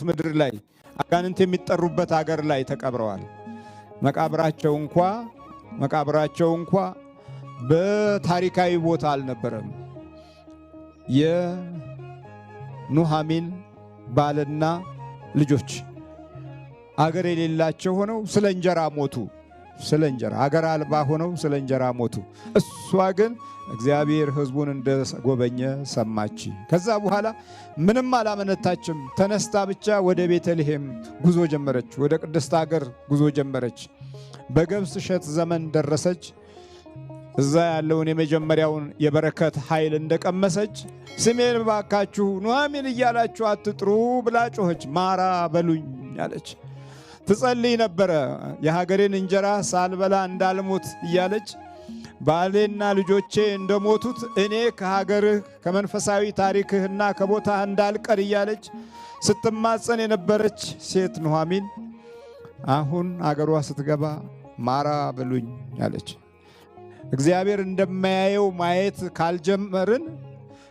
ምድር ላይ አጋንንት የሚጠሩበት ሀገር ላይ ተቀብረዋል። መቃብራቸው እንኳ በታሪካዊ ቦታ አልነበረም። የኑሃሚን ባልና ልጆች አገር የሌላቸው ሆነው ስለ እንጀራ ሞቱ። ስለ እንጀራ አገር አልባ ሆነው ስለ እንጀራ ሞቱ። እሷ ግን እግዚአብሔር ሕዝቡን እንደጎበኘ ሰማች። ከዛ በኋላ ምንም አላመነታችም። ተነስታ ብቻ ወደ ቤተልሔም ጉዞ ጀመረች። ወደ ቅድስት ሀገር ጉዞ ጀመረች። በገብስ እሸት ዘመን ደረሰች። እዛ ያለውን የመጀመሪያውን የበረከት ኃይል እንደቀመሰች ስሜን ባካችሁ ኑሃሚን እያላችሁ አትጥሩ ብላ ጮኸች። ማራ በሉኝ አለች። ትጸልይ ነበረ። የሀገሬን እንጀራ ሳልበላ እንዳልሞት እያለች ባሌና ልጆቼ እንደሞቱት እኔ ከሀገርህ ከመንፈሳዊ ታሪክህና ከቦታህ እንዳልቀር እያለች ስትማጸን የነበረች ሴት ኑሃሚን አሁን አገሯ ስትገባ ማራ በሉኝ አለች። እግዚአብሔር እንደማያየው ማየት ካልጀመርን፣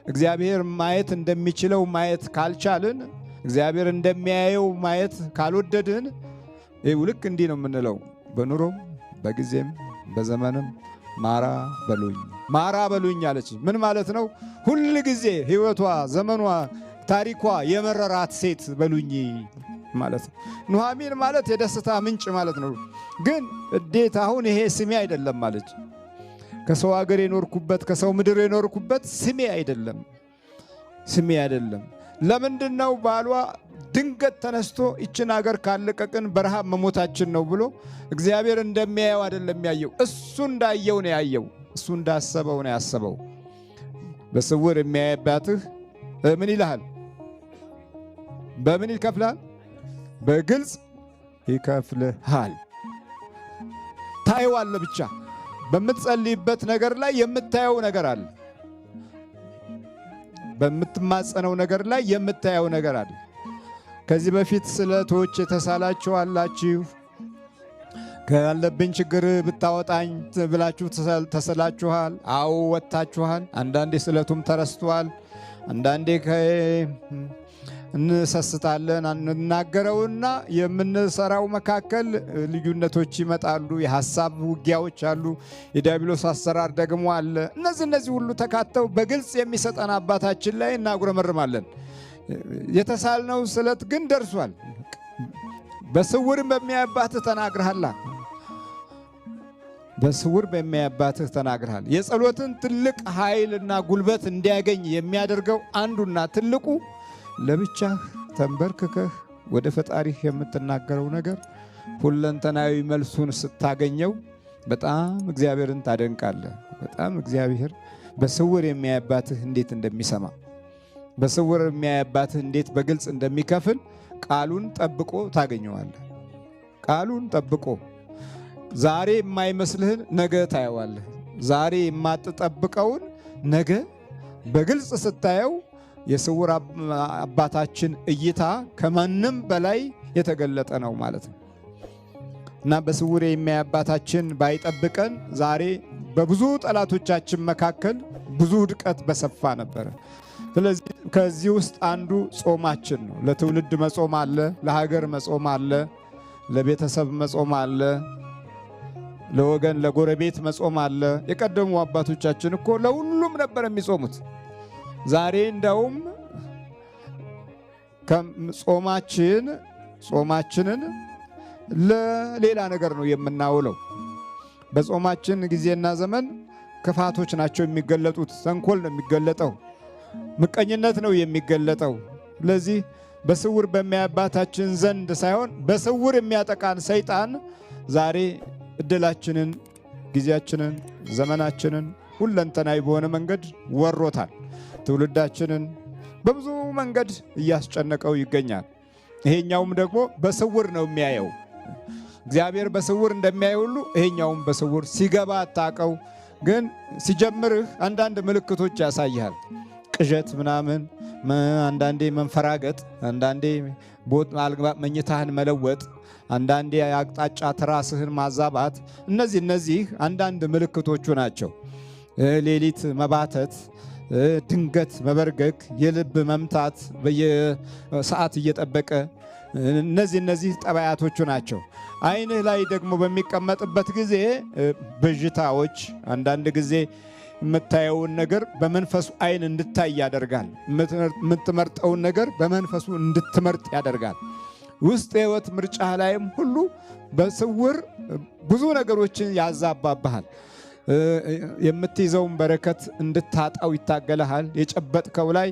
እግዚአብሔር ማየት እንደሚችለው ማየት ካልቻልን፣ እግዚአብሔር እንደሚያየው ማየት ካልወደድን ልክ እንዲህ ነው የምንለው። በኑሮም በጊዜም በዘመንም ማራ በሉኝ ማራ በሉኝ አለች። ምን ማለት ነው? ሁል ጊዜ ሕይወቷ፣ ዘመኗ፣ ታሪኳ የመረራት ሴት በሉኝ ማለት ነው። ኑሃሚን ማለት የደስታ ምንጭ ማለት ነው። ግን እንዴት አሁን ይሄ ስሜ አይደለም አለች። ከሰው ሀገር የኖርኩበት ከሰው ምድር የኖርኩበት ስሜ አይደለም፣ ስሜ አይደለም። ለምንድነው ባሏ ድንገት ተነስቶ ይችን ሀገር ካለቀቅን በረሃብ መሞታችን ነው ብሎ እግዚአብሔር እንደሚያየው አይደለም ያየው። እሱ እንዳየው ነው ያየው። እሱ እንዳሰበው ነው ያሰበው። በስውር የሚያይባትህ ምን ይልሃል? በምን ይከፍልሃል? በግልጽ ይከፍልሃል። ታየዋለህ ብቻ። በምትጸልይበት ነገር ላይ የምታየው ነገር አለ። በምትማጸነው ነገር ላይ የምታየው ነገር አለ። ከዚህ በፊት ስለቶች የተሳላችሁ አላችሁ። ካለብኝ ችግር ብታወጣኝ ብላችሁ ተሰላችኋል። አዎ ወጥታችኋል። አንዳንዴ ስለቱም ተረስቷል። አንዳንዴ እንሰስታለን። እንናገረውና የምንሰራው መካከል ልዩነቶች ይመጣሉ። የሐሳብ ውጊያዎች አሉ። የዲያብሎስ አሰራር ደግሞ አለ። እነዚህ ሁሉ ተካተው በግልጽ የሚሰጠን አባታችን ላይ እናጉረመርማለን። የተሳልነው ስለት ግን ደርሷል። በስውርም በሚያባትህ ተናግረሃል። በስውር በሚያባትህ ተናግረሃል። የጸሎትን ትልቅ ኃይልና ጉልበት እንዲያገኝ የሚያደርገው አንዱና ትልቁ ለብቻህ ተንበርክከህ ወደ ፈጣሪህ የምትናገረው ነገር ሁለንተናዊ መልሱን ስታገኘው በጣም እግዚአብሔርን ታደንቃለህ። በጣም እግዚአብሔር በስውር የሚያባትህ እንዴት እንደሚሰማ፣ በስውር የሚያባትህ እንዴት በግልጽ እንደሚከፍል ቃሉን ጠብቆ ታገኘዋለህ። ቃሉን ጠብቆ ዛሬ የማይመስልህን ነገ ታየዋለህ። ዛሬ የማትጠብቀውን ነገ በግልጽ ስታየው የስውር አባታችን እይታ ከማንም በላይ የተገለጠ ነው ማለት ነው እና በስውር የሚያይ አባታችን ባይጠብቀን ዛሬ በብዙ ጠላቶቻችን መካከል ብዙ ውድቀት በሰፋ ነበረ። ስለዚህ ከዚህ ውስጥ አንዱ ጾማችን ነው። ለትውልድ መጾም አለ፣ ለሀገር መጾም አለ፣ ለቤተሰብ መጾም አለ፣ ለወገን ለጎረቤት መጾም አለ። የቀደሙ አባቶቻችን እኮ ለሁሉም ነበር የሚጾሙት። ዛሬ እንደውም ጾማችንን ለሌላ ነገር ነው የምናውለው። በጾማችን ጊዜና ዘመን ክፋቶች ናቸው የሚገለጡት። ተንኮል ነው የሚገለጠው። ምቀኝነት ነው የሚገለጠው። ስለዚህ በስውር በሚያባታችን ዘንድ ሳይሆን በስውር የሚያጠቃን ሰይጣን ዛሬ እድላችንን፣ ጊዜያችንን፣ ዘመናችንን ሁለንተናዊ በሆነ መንገድ ወሮታል። ትውልዳችንን በብዙ መንገድ እያስጨነቀው ይገኛል። ይሄኛውም ደግሞ በስውር ነው የሚያየው። እግዚአብሔር በስውር እንደሚያየው ሁሉ ይሄኛውም በስውር ሲገባ አታቀው፣ ግን ሲጀምርህ አንዳንድ ምልክቶች ያሳይሃል። ቅዠት ምናምን፣ አንዳንዴ መንፈራገጥ፣ አንዳንዴ መኝታህን መለወጥ፣ አንዳንዴ አቅጣጫ ትራስህን ማዛባት፣ እነዚህ አንዳንድ ምልክቶቹ ናቸው። ሌሊት መባተት፣ ድንገት መበርገግ፣ የልብ መምታት በየሰዓት እየጠበቀ እነዚህ ጠባያቶቹ ናቸው። ዓይንህ ላይ ደግሞ በሚቀመጥበት ጊዜ ብዥታዎች፣ አንዳንድ ጊዜ የምታየውን ነገር በመንፈሱ ዓይን እንድታይ ያደርጋል። የምትመርጠውን ነገር በመንፈሱ እንድትመርጥ ያደርጋል። ውስጥ የሕይወት ምርጫ ላይም ሁሉ በስውር ብዙ ነገሮችን ያዛባብሃል። የምትይዘውን በረከት እንድታጣው ይታገልሃል። የጨበጥከው ላይ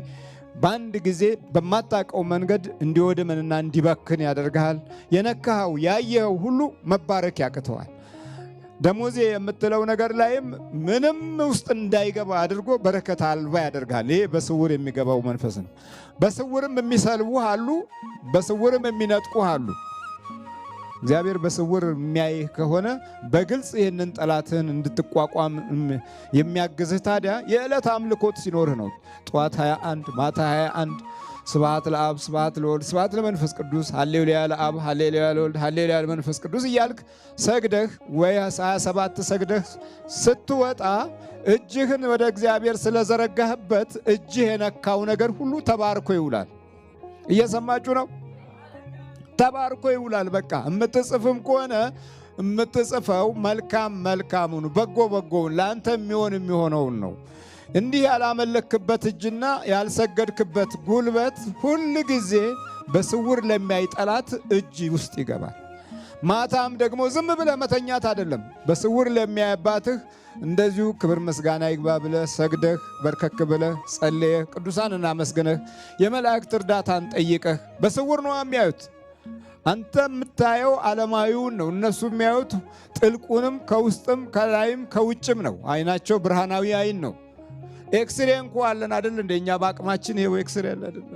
በአንድ ጊዜ በማታውቀው መንገድ እንዲወድምንና እንዲበክን ያደርግሃል። የነካኸው ያየኸው ሁሉ መባረክ ያቅተዋል። ደሞዜ የምትለው ነገር ላይም ምንም ውስጥ እንዳይገባ አድርጎ በረከት አልባ ያደርግሃል። ይሄ በስውር የሚገባው መንፈስ ነው። በስውርም የሚሰልቡህ አሉ፣ በስውርም የሚነጥቁህ አሉ። እግዚአብሔር በስውር የሚያይህ ከሆነ በግልጽ ይህንን ጠላትህን እንድትቋቋም የሚያግዝህ ታዲያ የዕለት አምልኮት ሲኖርህ ነው። ጠዋት 21 ማታ 21 ስብሐት ለአብ ስብሐት ለወልድ ስብሐት ለመንፈስ ቅዱስ ሃሌሉያ ለአብ ሃሌሉያ ለወልድ ሃሌሉያ ለመንፈስ ቅዱስ እያልክ ሰግደህ ወይ 27 ሰግደህ ስትወጣ እጅህን ወደ እግዚአብሔር ስለዘረጋህበት እጅህ የነካው ነገር ሁሉ ተባርኮ ይውላል። እየሰማችሁ ነው? ተባርኮ ይውላል። በቃ የምትጽፍም ከሆነ የምትጽፈው መልካም መልካሙን በጎ በጎውን ለአንተ የሚሆነውን ነው። እንዲህ ያላመለክበት እጅና ያልሰገድክበት ጉልበት ሁል ጊዜ በስውር ለሚያይ ጠላት እጅ ውስጥ ይገባል። ማታም ደግሞ ዝም ብለህ መተኛት አይደለም። በስውር ለሚያይባትህ እንደዚሁ ክብር ምስጋና ይግባ ብለህ ሰግደህ በርከክ ብለህ ጸልየህ ቅዱሳንን አመስግነህ የመላእክት እርዳታን ጠይቀህ በስውር ነው የሚያዩት። አንተ የምታየው ዓለማዊውን ነው። እነሱ የሚያዩት ጥልቁንም ከውስጥም ከላይም ከውጭም ነው። ዓይናቸው ብርሃናዊ ዓይን ነው። ኤክስሬ እንኳ አለን አይደል? እንደኛ በአቅማችን ይሄው ኤክስሬ አለ አይደል?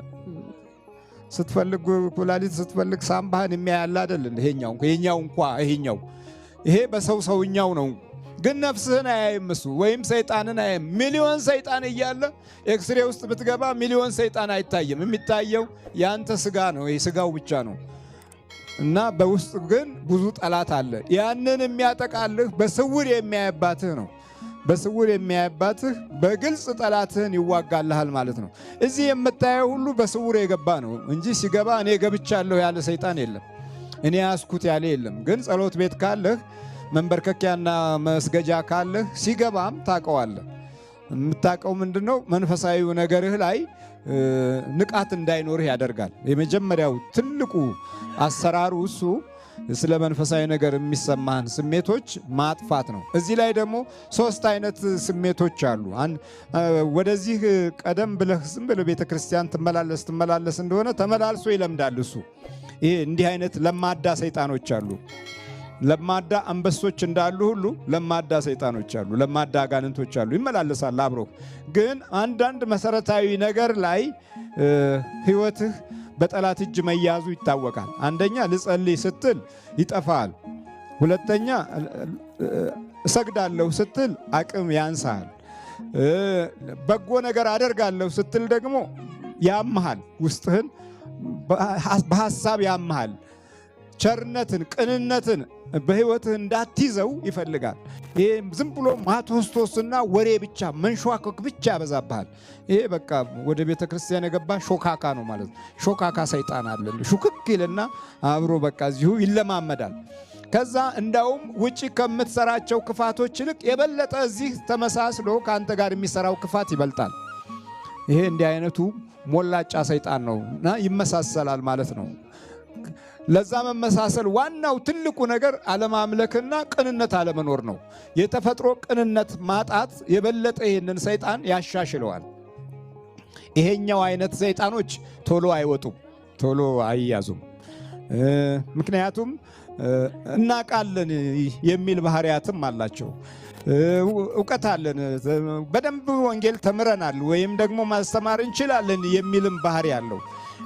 ስትፈልግ ኩላሊት ስትፈልግ ሳምባህን የሚያያል አይደል? ይሄኛው ይሄ በሰውኛው ነው። ግን ነፍስህን አያይም እሱ፣ ወይም ሰይጣንን አያይም። ሚሊዮን ሰይጣን እያለ ኤክስሬ ውስጥ ብትገባ ሚሊዮን ሰይጣን አይታይም። የሚታየው ያንተ ስጋ ነው። ይሄ ስጋው ብቻ ነው። እና በውስጥ ግን ብዙ ጠላት አለ። ያንን የሚያጠቃልህ በስውር የሚያይባትህ ነው። በስውር የሚያይባትህ በግልጽ ጠላትህን ይዋጋልሃል ማለት ነው። እዚህ የምታየው ሁሉ በስውር የገባ ነው እንጂ ሲገባ እኔ ገብቻለሁ ያለ ሰይጣን የለም። እኔ ያስኩት ያለ የለም። ግን ጸሎት ቤት ካለህ መንበርከኪያና መስገጃ ካለህ ሲገባም ታውቀዋለህ። የምታውቀው ምንድነው? መንፈሳዊው ነገርህ ላይ ንቃት እንዳይኖርህ ያደርጋል። የመጀመሪያው ትልቁ አሰራሩ እሱ ስለ መንፈሳዊ ነገር የሚሰማህን ስሜቶች ማጥፋት ነው። እዚህ ላይ ደግሞ 3 አይነት ስሜቶች አሉ። ወደዚህ ቀደም ብለህ ዝም ብለህ ቤተ ክርስቲያን ትመላለስ እንደሆነ ተመላልሶ ይለምዳል እሱ። ይሄ እንዲህ አይነት ለማዳ ሰይጣኖች አሉ። ለማዳ አንበሶች እንዳሉ ሁሉ ለማዳ ሰይጣኖች አሉ፣ ለማዳ አጋንንቶች አሉ። ይመላለሳል አብሮ። ግን አንዳንድ መሰረታዊ ነገር ላይ ህይወትህ በጠላት እጅ መያዙ ይታወቃል። አንደኛ ልጸልይ ስትል ይጠፋል። ሁለተኛ እሰግዳለሁ ስትል አቅም ያንሳል። በጎ ነገር አደርጋለሁ ስትል ደግሞ ያምሃል፣ ውስጥህን በሐሳብ ያምሃል። ቸርነትን፣ ቅንነትን በህይወትህ እንዳትይዘው ይፈልጋል። ይሄ ዝም ብሎ ማቶስቶስና ወሬ ብቻ መንሸዋከክ ብቻ ያበዛብሃል። ይሄ በቃ ወደ ቤተ ክርስቲያን የገባ ሾካካ ነው ማለት ነው። ሾካካ ሰይጣን አለ። ሹክክ ይልና አብሮ በቃ እዚሁ ይለማመዳል። ከዛ እንዳውም ውጪ ከምትሰራቸው ክፋቶች ይልቅ የበለጠ እዚህ ተመሳስሎ ከአንተ ጋር የሚሰራው ክፋት ይበልጣል። ይሄ እንዲህ አይነቱ ሞላጫ ሰይጣን ነውና ይመሳሰላል ማለት ነው። ለዛ መመሳሰል ዋናው ትልቁ ነገር አለማምለክና ቅንነት አለመኖር ነው። የተፈጥሮ ቅንነት ማጣት የበለጠ ይህንን ሰይጣን ያሻሽለዋል። ይሄኛው አይነት ሰይጣኖች ቶሎ አይወጡም፣ ቶሎ አይያዙም። ምክንያቱም እናቃለን የሚል ባህሪያትም አላቸው። እውቀት አለን፣ በደንብ ወንጌል ተምረናል ወይም ደግሞ ማስተማር እንችላለን የሚልም ባህሪ አለው።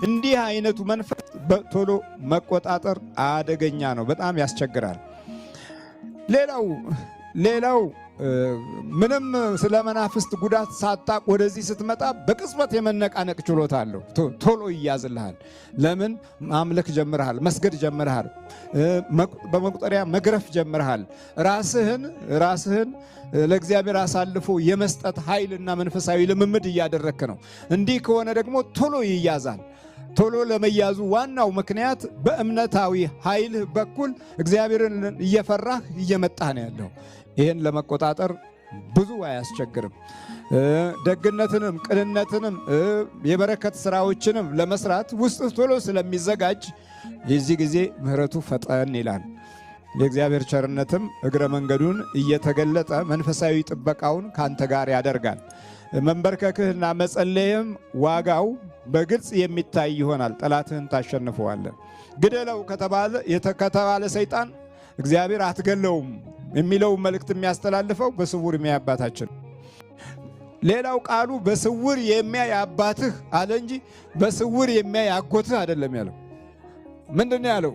እንዲህ አይነቱ መንፈስ ቶሎ መቆጣጠር አደገኛ ነው፣ በጣም ያስቸግራል። ሌላው ምንም ስለ መናፍስት ጉዳት ሳታቅ ወደዚህ ስትመጣ በቅጽበት የመነቃነቅ ችሎታ አለው። ቶሎ ይያዝልሃል። ለምን? ማምለክ ጀምረሃል፣ መስገድ ጀምረሃል፣ በመቁጠሪያ መግረፍ ጀምረሃል። ራስህን ለእግዚአብሔር አሳልፎ የመስጠት ኃይልና መንፈሳዊ ልምምድ እያደረክ ነው። እንዲህ ከሆነ ደግሞ ቶሎ ይያዛል። ቶሎ ለመያዙ ዋናው ምክንያት በእምነታዊ ኃይል በኩል እግዚአብሔርን እየፈራህ እየመጣህ ነው ያለው። ይህን ለመቆጣጠር ብዙ አያስቸግርም። ደግነትንም ቅንነትንም የበረከት ስራዎችንም ለመስራት ውስጥ ቶሎ ስለሚዘጋጅ የዚህ ጊዜ ምሕረቱ ፈጠን ይላል። የእግዚአብሔር ቸርነትም እግረ መንገዱን እየተገለጠ መንፈሳዊ ጥበቃውን ካንተ ጋር ያደርጋል። መንበርከክህና መጸለይም ዋጋው በግልጽ የሚታይ ይሆናል። ጠላትህን ታሸንፈዋለህ። ግደለው ከተባለ ሰይጣን እግዚአብሔር አትገለውም የሚለው መልእክት የሚያስተላልፈው በስውር የሚያይ አባታችን። ሌላው ቃሉ በስውር የሚያይ አባትህ አለ እንጂ በስውር የሚያይ አጎትህ አይደለም ያለው። ምንድን ነው ያለው?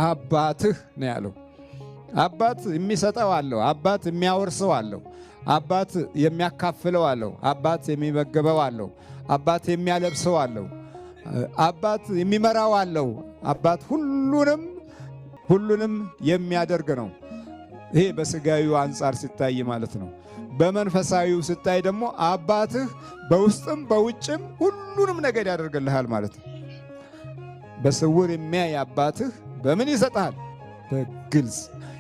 አባትህ ነው ያለው። አባት የሚሰጠው አለው። አባት የሚያወርሰው አለው። አባት የሚያካፍለው አለው። አባት የሚመገበው አለው። አባት የሚያለብሰው አለው። አባት የሚመራው አለው። አባት ሁሉንም የሚያደርግ ነው። ይሄ በስጋዊው አንጻር ሲታይ ማለት ነው። በመንፈሳዊው ሲታይ ደግሞ አባትህ በውስጥም በውጭም ሁሉንም ነገር ያደርግልሃል ማለት ነው። በስውር የሚያይ አባትህ በምን ይሰጣል? በግልጽ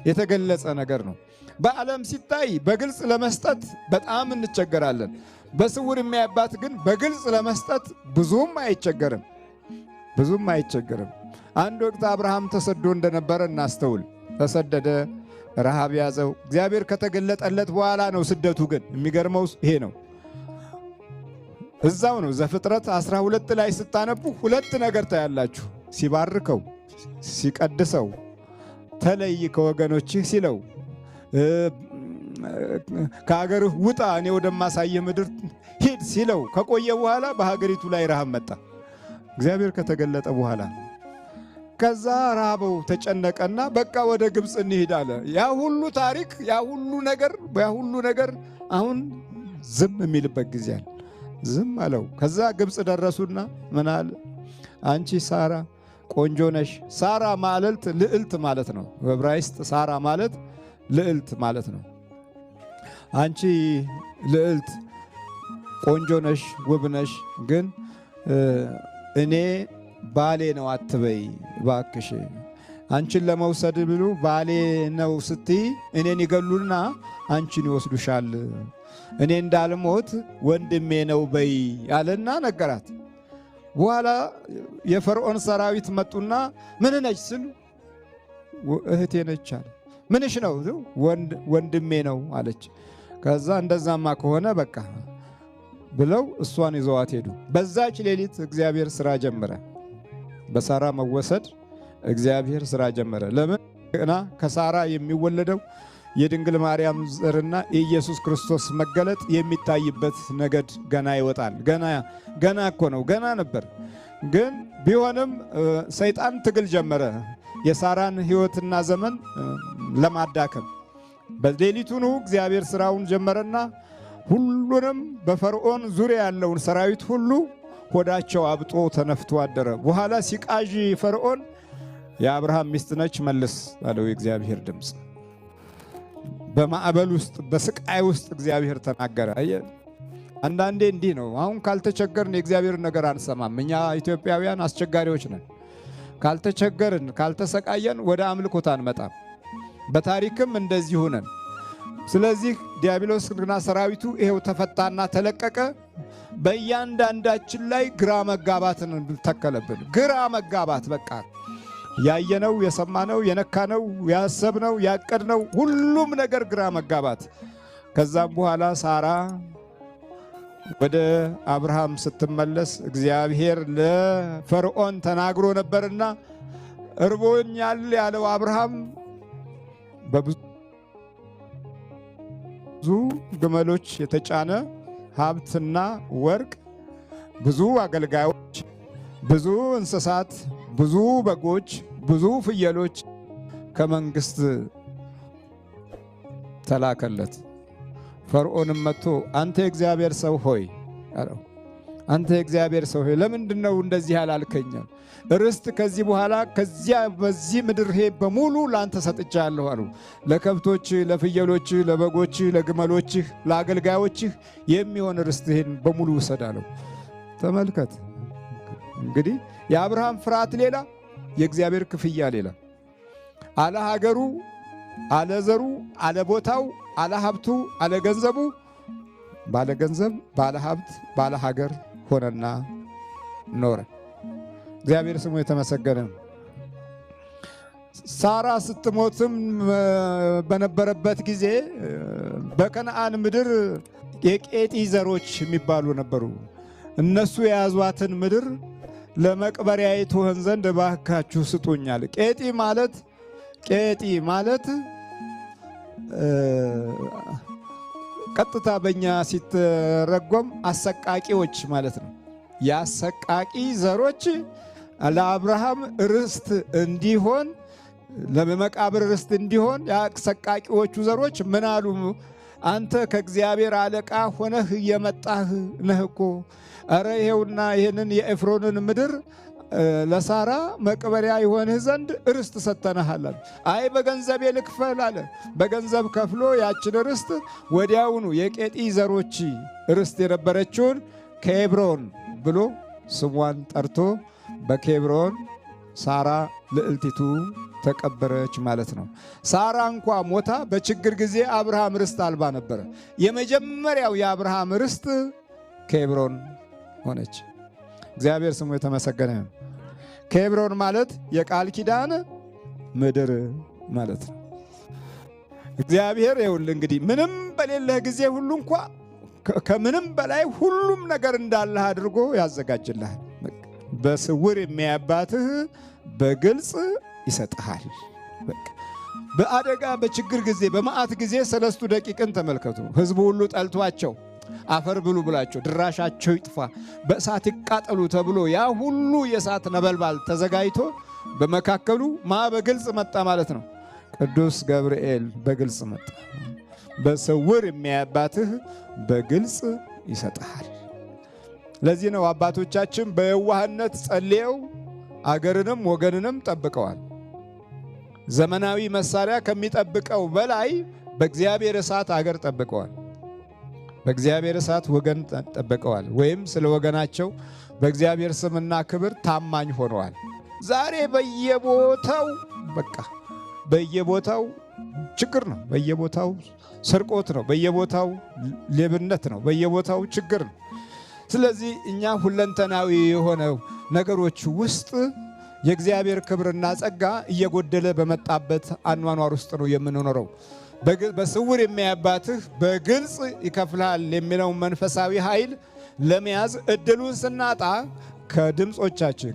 የተገለጸ ነገር ነው። በዓለም ሲታይ በግልጽ ለመስጠት በጣም እንቸገራለን። በስውር የሚያይ አባት ግን በግልጽ ለመስጠት ብዙም አይቸገርም። አንድ ወቅት አብርሃም ተሰዶ እንደነበረ እናስተውል። ተሰደደ፣ ረሃብ ያዘው። እግዚአብሔር ከተገለጠለት በኋላ ነው ስደቱ። ግን የሚገርመው ይሄ ነው። እዛው ነው ዘፍጥረት 12 ላይ ስታነቡ ሁለት ነገር ታያላችሁ። ሲባርከው፣ ሲቀድሰው፣ ተለይ ከወገኖችህ ሲለው፣ ከሀገርህ ውጣ እኔ ወደማሳየህ ምድር ሂድ ሲለው ከቆየ በኋላ በሀገሪቱ ላይ ረሃብ መጣ። እግዚአብሔር ከተገለጠ በኋላ ከዛ ራበው፣ ተጨነቀና በቃ ወደ ግብፅ እንሂድ አለ። ያ ሁሉ ታሪክ፣ ያ ሁሉ ነገር አሁን ዝም የሚልበት ጊዜ አለ። ዝም አለው። ከዛ ግብፅ ደረሱና ምን አለ? አንቺ ሳራ ቆንጆ ነሽ። ሳራ ማለት ልዕልት ማለት ነው። በዕብራይስጥ ሳራ ማለት ልዕልት ማለት ነው። አንቺ ልዕልት ቆንጆ ነሽ፣ ውብ ነሽ፣ ግን እኔ ባሌ ነው አትበይ ባክሽ። አንቺን ለመውሰድ ብሉ ባሌ ነው ስትይ እኔን ይገሉና አንቺን ይወስዱሻል። እኔ እንዳልሞት ወንድሜ ነው በይ አለና ነገራት። በኋላ የፈርዖን ሰራዊት መጡና ምን ነች ስሉ እህቴ ነች አለ። ምንሽ ነው? ወንድሜ ነው አለች። ከዛ እንደዛማ ከሆነ በቃ ብለው እሷን ይዘዋት ሄዱ። በዛች ሌሊት እግዚአብሔር ስራ ጀመረ። በሳራ መወሰድ እግዚአብሔር ስራ ጀመረ። ለምን? ከሳራ የሚወለደው የድንግል ማርያም ዘርና የኢየሱስ ክርስቶስ መገለጥ የሚታይበት ነገድ ገና ይወጣል። ገና እኮ ነው፣ ገና ነበር። ግን ቢሆንም ሰይጣን ትግል ጀመረ የሳራን ሕይወትና ዘመን ለማዳከም። በሌሊቱኑ እግዚአብሔር ስራውን ጀመረና ሁሉንም በፈርዖን ዙሪያ ያለውን ሰራዊት ሁሉ ሆዳቸው አብጦ ተነፍቶ አደረ። በኋላ ሲቃዥ ፈርዖን የአብርሃም ሚስት ነች መልስ አለው የእግዚአብሔር ድምፅ። በማዕበል ውስጥ በስቃይ ውስጥ እግዚአብሔር ተናገረ። አንዳንዴ እንዲህ ነው። አሁን ካልተቸገርን የእግዚአብሔር ነገር አንሰማም። እኛ ኢትዮጵያውያን አስቸጋሪዎች ነን። ካልተቸገርን ካልተሰቃየን ወደ አምልኮት አንመጣም። በታሪክም እንደዚሁ ነን። ስለዚህ ዲያብሎስና ሰራዊቱ ይሄው ተፈታና ተለቀቀ። በእያንዳንዳችን ላይ ግራ መጋባትን ተከለብን። ግራ መጋባት በቃ ያየነው፣ የሰማነው፣ የነካነው፣ ያሰብነው፣ ያቀድነው ሁሉም ነገር ግራ መጋባት። ከዛም በኋላ ሳራ ወደ አብርሃም ስትመለስ እግዚአብሔር ለፈርዖን ተናግሮ ነበርና እርቦኛል ያለው አብርሃም በብዙ ግመሎች የተጫነ ሀብትና ወርቅ፣ ብዙ አገልጋዮች፣ ብዙ እንስሳት፣ ብዙ በጎች፣ ብዙ ፍየሎች ከመንግስት ተላከለት። ፈርዖንም መጥቶ አንተ የእግዚአብሔር ሰው ሆይ አለው። አንተ የእግዚአብሔር ሰው ሆይ ለምንድነው እንደዚህ ያላልከኛል? ርስት ከዚህ በኋላ ከዚያ በዚህ ምድር ሄ በሙሉ ላንተ ሰጥቻለሁ አሉ። ለከብቶች፣ ለፍየሎች፣ ለበጎች፣ ለግመሎች፣ ለአገልጋዮች የሚሆን ርስትህን በሙሉ ውሰዳለሁ። ተመልከት እንግዲህ የአብርሃም ፍርሃት ሌላ፣ የእግዚአብሔር ክፍያ ሌላ። አለ ሀገሩ፣ አለ ዘሩ፣ አለ ቦታው፣ አለ ሀብቱ፣ አለ ገንዘቡ ባለ ገንዘብ፣ ባለ ሀብት፣ ባለ ሀገር ሆነና ኖረ። እግዚአብሔር ስሙ የተመሰገነ። ሳራ ስትሞትም በነበረበት ጊዜ በከነዓን ምድር የቄጢ ዘሮች የሚባሉ ነበሩ። እነሱ የያዟትን ምድር ለመቅበሪያ ትሆን ዘንድ እባካችሁ ስጡኛል። ቄጢ ማለት ቀጥታ በእኛ ሲተረጎም አሰቃቂዎች ማለት ነው። የአሰቃቂ ዘሮች ለአብርሃም ርስት እንዲሆን፣ ለመቃብር ርስት እንዲሆን የአሰቃቂዎቹ ዘሮች ምን አሉ? አንተ ከእግዚአብሔር አለቃ ሆነህ የመጣህ ነህ እኮ። እረ ይሄውና ይህንን የኤፍሮንን ምድር ለሳራ መቅበሪያ ይሆንህ ዘንድ ርስት ሰጥተንሃል አለ። አይ በገንዘብ ልክፈል አለ። በገንዘብ ከፍሎ ያችን ርስት ወዲያውኑ የቄጢ ዘሮች ርስት የነበረችውን ኬብሮን ብሎ ስሟን ጠርቶ በኬብሮን ሳራ ልዕልቲቱ ተቀበረች ማለት ነው። ሳራ እንኳ ሞታ በችግር ጊዜ አብርሃም ርስት አልባ ነበረ። የመጀመሪያው የአብርሃም ርስት ኬብሮን ሆነች። እግዚአብሔር ስሙ የተመሰገነ። ኬብሮን ማለት የቃል ኪዳን ምድር ማለት ነው። እግዚአብሔር ይኸውልህ እንግዲህ ምንም በሌለህ ጊዜ ሁሉ እንኳ ከምንም በላይ ሁሉም ነገር እንዳለህ አድርጎ ያዘጋጅልሃል። በስውር የሚያባትህ በግልጽ ይሰጥሃል። በአደጋ በችግር ጊዜ በመዓት ጊዜ 3 ደቂቅን ተመልከቱ። ሕዝቡ ሁሉ ጠልቷቸው አፈር ብሉ ብላቸው ድራሻቸው ይጥፋ በእሳት ይቃጠሉ ተብሎ ያ ሁሉ የእሳት ነበልባል ተዘጋጅቶ በመካከሉ በግልጽ መጣ ማለት ነው። ቅዱስ ገብርኤል በግልጽ መጣ። በስውር የሚያባትህ በግልጽ ይሰጥሃል። ለዚህ ነው አባቶቻችን በየዋህነት ጸልየው አገርንም ወገንንም ጠብቀዋል። ዘመናዊ መሳሪያ ከሚጠብቀው በላይ በእግዚአብሔር እሳት አገር ጠብቀዋል። በእግዚአብሔር እሳት ወገን ጠብቀዋል። ወይም ስለ ወገናቸው በእግዚአብሔር ስምና ክብር ታማኝ ሆነዋል። ዛሬ በየቦታው ችግር ነው። በየቦታው ስርቆት ነው። በየቦታው ሌብነት ነው። በየቦታው ችግር ነው። ስለዚህ እኛ ሁለንተናዊ የሆነው ነገሮች ውስጥ የእግዚአብሔር ክብርና ጸጋ እየጎደለ በመጣበት አኗኗር ውስጥ ነው የምንኖረው። በስውር የሚያባትህ በግልጽ ይከፍልሃል የሚለውን መንፈሳዊ ኃይል ለመያዝ እድሉን ስናጣ ከድምፆቻችን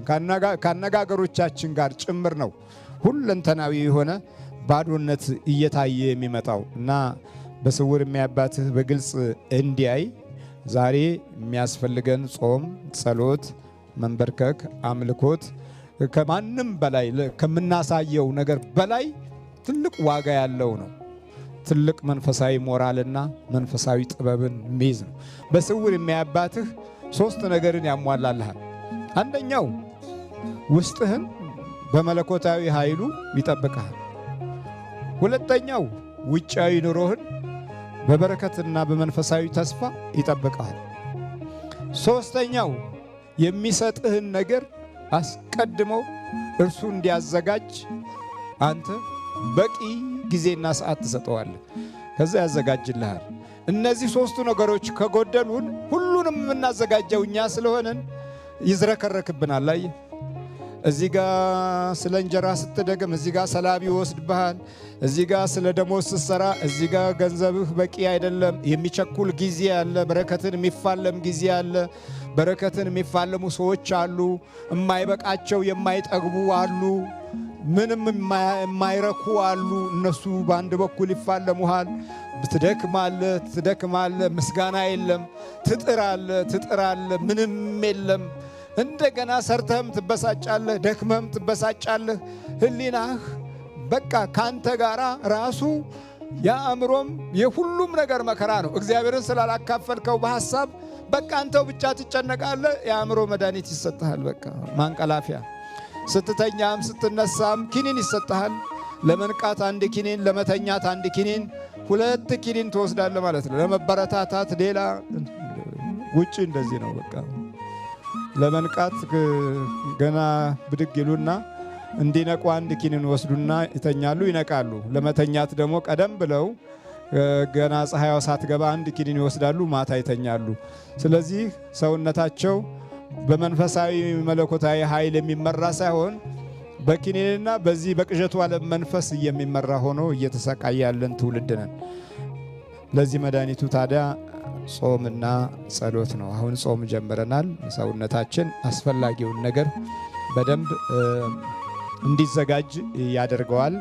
ከአነጋገሮቻችን ጋር ጭምር ነው ሁለንተናዊ የሆነ ባዶነት እየታየ የሚመጣው እና በስውር የሚያባትህ በግልጽ እንዲያይ ዛሬ የሚያስፈልገን ጾም፣ ጸሎት፣ መንበርከክ፣ አምልኮት ከማንም በላይ ከምናሳየው ነገር በላይ ትልቅ ዋጋ ያለው ነው። ትልቅ መንፈሳዊ ሞራልና መንፈሳዊ ጥበብን ሚይዝ ነው። በስውር የሚያባትህ 3 ነገርን ያሟላልሃል። አንደኛው ውስጥህን በመለኮታዊ ኃይሉ ይጠብቅሃል። ሁለተኛው ውጫዊ ኑሮህን በበረከትና በመንፈሳዊ ተስፋ ይጠብቅሃል። ሶስተኛው የሚሰጥህን ነገር አስቀድሞ እርሱ እንዲያዘጋጅ አንተ በቂ ጊዜና ሰዓት ትሰጠዋለህ። ከዛ ያዘጋጅልሃል። እነዚህ 3ቱ ነገሮች ከጎደሉን ሁሉንም የምናዘጋጀው እኛ ስለሆነን ይዝረከረክብናል። አየህ፣ እዚህ ጋር ስለ እንጀራ ስትደግም እዚህ ጋር ሰላቢ ይወስድብሃል። እዚህ ጋር ስለ ደሞዝ ስትሰራ እዚህ ጋር ገንዘብህ በቂ አይደለም። የሚቸኩል ጊዜ አለ። በረከትን የሚፋለም ጊዜ አለ። በረከትን የሚፋለሙ ሰዎች አሉ። የማይበቃቸው የማይጠግቡ አሉ። ምንም የማይረኩ አሉ። እነሱ በአንድ በኩል ይፋለሙሃል። ትደክማለህ፣ ምስጋና የለም። ትጥራለህ፣ ምንም የለም። እንደገና ሰርተህም ትበሳጫለህ፣ ደክመህም ትበሳጫለህ። ህሊናህ በቃ ካንተ ጋራ ራሱ የአእምሮም የሁሉም ነገር መከራ ነው። እግዚአብሔርን ስላላካፈልከው በሐሳብ በቃ አንተው ብቻ ትጨነቃለህ። የአእምሮ መድኃኒት ይሰጥሃል። በቃ ማንቀላፊያ ስትተኛም ስትነሳም ኪኒን ይሰጥሃል። ለመንቃት አንድ ኪኒን፣ ለመተኛት አንድ ኪኒን፣ 2 ኪኒን ትወስዳለህ ማለት ነው። ለመበረታታት ሌላ ውጪ እንደዚህ ነው። በቃ ለመንቃት ገና ብድግ ይሉና እንዲነቁ አንድ ኪኒን ወስዱና ይተኛሉ፣ ይነቃሉ። ለመተኛት ደግሞ ቀደም ብለው ገና ፀሐይዋ ሳትገባ አንድ ኪኒን ይወስዳሉ፣ ማታ ይተኛሉ። ስለዚህ ሰውነታቸው በመንፈሳዊ መለኮታዊ ኃይል የሚመራ ሳይሆን በኪኒንና በዚህ በቅዠቱ ዓለም መንፈስ የሚመራ ሆኖ እየተሰቃየ ያለን ትውልድ ነን። ለዚህ መድኃኒቱ ታዲያ ጾምና ጸሎት ነው። አሁን ጾም ጀምረናል። ሰውነታችን አስፈላጊውን ነገር በደንብ እንዲዘጋጅ ያደርገዋል።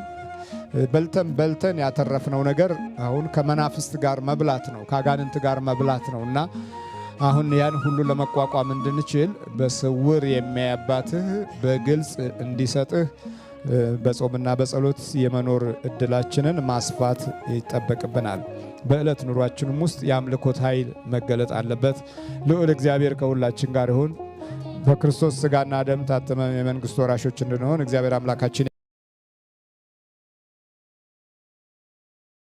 በልተን ያተረፍነው ነገር አሁን ከመናፍስት ጋር መብላት ነው፣ ከአጋንንት ጋር መብላት ነው እና አሁን ያን ሁሉ ለመቋቋም እንድንችል በስውር የሚያባትህ በግልጽ እንዲሰጥህ በጾምና በጸሎት የመኖር እድላችንን ማስፋት ይጠበቅብናል። በዕለት ኑሯችንም ውስጥ የአምልኮት ኃይል መገለጥ አለበት። ልዑል እግዚአብሔር ከሁላችን ጋር ይሁን። በክርስቶስ ሥጋና ደም ታተመን የመንግሥቱ ወራሾች እንድንሆን እግዚአብሔር አምላካችን